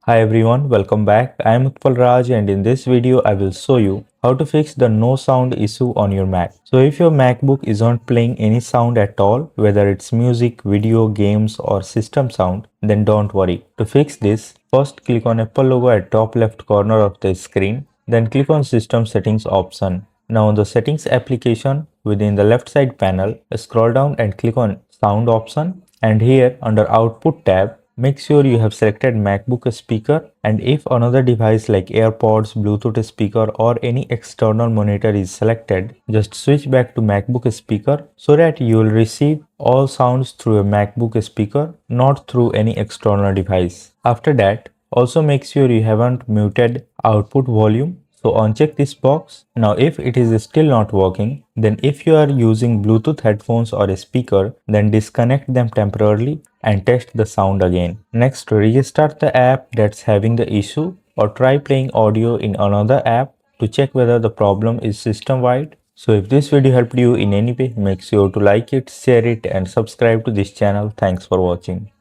Hi everyone, welcome back. I am Utpal Raj and in this video I will show you how to fix the no sound issue on your Mac. So if your MacBook isn't playing any sound at all, whether it's music, video, games or system sound, then don't worry. To fix this, first click on Apple logo at top left corner of the screen, then click on System Settings option. Now on the Settings application, within the left side panel, scroll down and click on Sound option, and here under Output tab, make sure you have selected MacBook speaker, and if another device like AirPods, Bluetooth speaker or any external monitor is selected, just switch back to MacBook speaker so that you will receive all sounds through a MacBook speaker, not through any external device. After that, also make sure you haven't muted output volume. So uncheck this box. Now if it is still not working, then if you are using Bluetooth headphones or a speaker, then disconnect them temporarily and test the sound again. Next, restart the app that's having the issue or try playing audio in another app to check whether the problem is system-wide. So if this video helped you in any way, make sure to like it, share it and subscribe to this channel. Thanks for watching.